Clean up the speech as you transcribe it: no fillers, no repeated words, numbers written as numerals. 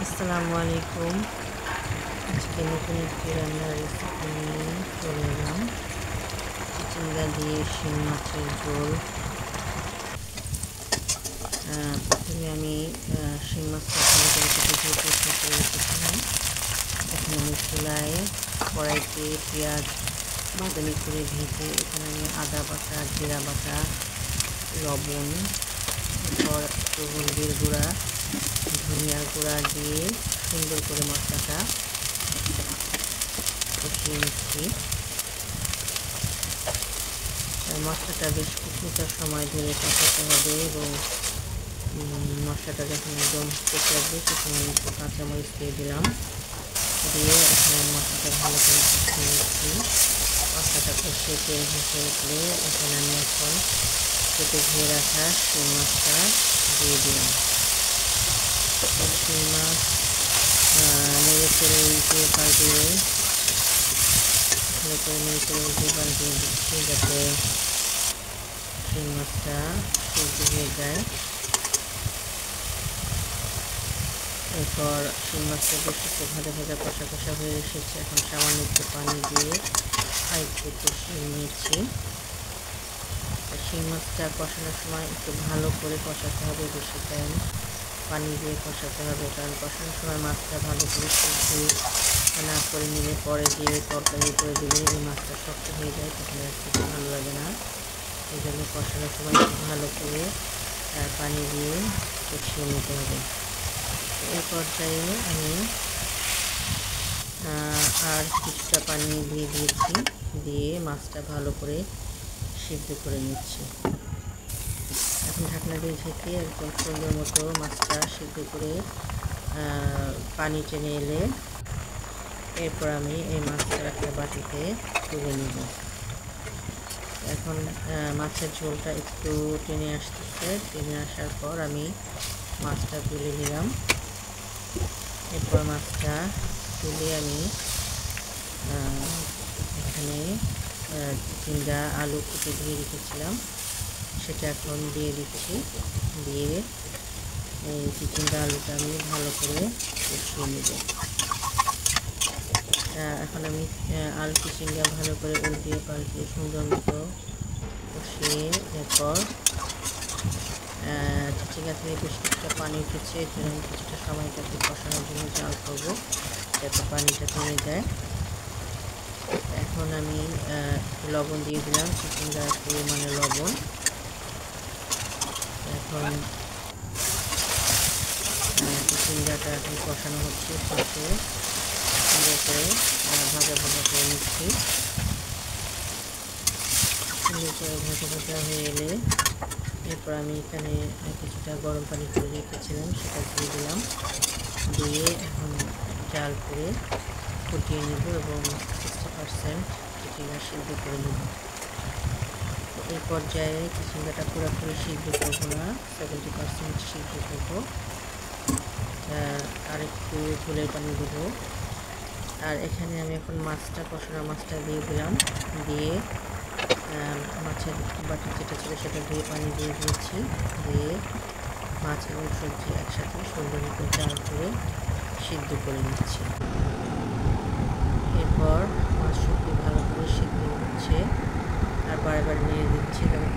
আসসালামু আলাইকুম। আজকে নতুন একটি রান্নার রেসিপি নিয়ে চলে এলাম। চিচিঙ্গা দিয়ে শিং মাছের ঝোল। প্রথমে আমি শিং মাছটা ভালো করে কেটে ধুয়ে পরিষ্কার করে রেখেছিলাম। এখন আমি চুলায় কড়াইতে পেঁয়াজ বাদামি করে ভেজে এখানে আমি আদা বাটা, জিরা বাটা, লবণ, এরপর একটু হলদির গুঁড়া, ধনিয়ার গুঁড়া দিয়ে সুন্দর করে মশলাটা কষিয়ে নিচ্ছি। মশলাটা বেশ কিছুটা সময় ধরে কষাতে হবে এবং মশলাটা যখন একদম কষে আসবে তখন আমি একটু কাঁচামরিচ দিয়ে দিলাম। দিয়ে এখন মশলাটা ভালো করে কষিয়ে নিচ্ছি। মশলাটা কষিয়ে তেল ভেসে উঠলে এখানে আমি এখন কেটে ধুয়ে রাখা শিং মাছটা দিয়ে দিলাম। শিং মাছ নেড়ে চেড়ে উল্টে পাল্টে ভালো করে নেড়ে চেড়ে উল্টে পাল্টে দিচ্ছি যাতে শিং মাছটা সিদ্ধ হয়ে যায়। এরপর শিং মাছটা বেশ একটু ভাজা ভাজা কষা কষা হয়ে এসেছে। এখন সামান্য একটু পানি দিয়ে আরেকটু কষিয়ে নিয়েছি। শিং মাছটা কষানোর সময় একটু ভালো করে কষাতে হবে, বেশি টাইম পানি দিয়ে কষাতে হবে, কারণ কষানোর সময় মাছটা ভালো করে সিদ্ধ না করে নিলে পরে দিয়ে তরকারি করে দিলে এই মাছটা শক্ত হয়ে যায়, তখন আর খেতে ভালো লাগে না। এই জন্য কষানোর সময় একটু ভালো করে পানি দিয়ে কষিয়ে নিতে হবে। এই পর্যায়ে আমি আর কিছুটা পানি দিয়ে দিয়েছি, দিয়ে মাছটা ভালো করে সিদ্ধ করে নিচ্ছি। এখন ঢাকনা দিয়ে ঢেকে একদম সুন্দর মতো মাছটা সিদ্ধ করে পানি টেনে এলে এরপর আমি এই মাছটা একটা বাটিতে তুলে নিব। এখন মাছের ঝোলটা একটু টেনে আসতেছে, টেনে আসার পর আমি মাছটা তুলে নিলাম। এরপর মাছটা তুলে আমি এখানে চিচিঙ্গা আলু কেটে দিয়ে রেখেছিলাম সেটা এখন দিয়ে দিচ্ছি। দিয়ে এই চিচিঙ্গা আলুটা আমি ভালো করে কষিয়ে নেব। এখন আমি আলু চিচিঙ্গা ভালো করে উল্টিয়ে পাল্টিয়ে সুন্দর মতো কষিয়ে এরপর চিচিঙ্গা থেকে বেশ কিছুটা পানি উঠেছে, এর জন্য আমি কিছুটা সময়টাকে কষানোর জন্য জাল করবো যাতে পানিটা কমে যায়। এখন আমি লবণ দিয়ে দিলাম, চিচিঙ্গার পরিমাণে লবণ। এখন চিচিঙ্গাটা এখন কষানো হচ্ছে, কষে সুন্দর করে ভাজা ভাজা করে নিচ্ছি। সুন্দর করে ভাজা ভাজা হয়ে এলে এরপর আমি এখানে কিছুটা গরম পানি করে রেখেছিলাম সেটা দিয়ে দিলাম। দিয়ে এখন জাল করে ফুটিয়ে নেব এবং 60% চিচিঙ্গা সিদ্ধ করে নেব। তো এই পর্যায়ে চিচিঙ্গাটা পুরোপুরি সিদ্ধ করবো না, 70% সিদ্ধ করবো। আর একটু ঝোলের পানি দেবো। আর এখানে আমি এখন মাছটা কষানো মাছটা দিয়ে দিলাম। দিয়ে মাছের বাটি যেটা ছিল সেটা দিয়ে পানি দিয়ে দিয়েছি। দিয়ে মাছ এবং সবজি একসাথে সুন্দর মতো জাল করে সিদ্ধ করে নিচ্ছি। এরপর মাছ সবজি ভালো করে সিদ্ধ হচ্ছে আর বারে বারে নিয়ে দিচ্ছি, তবে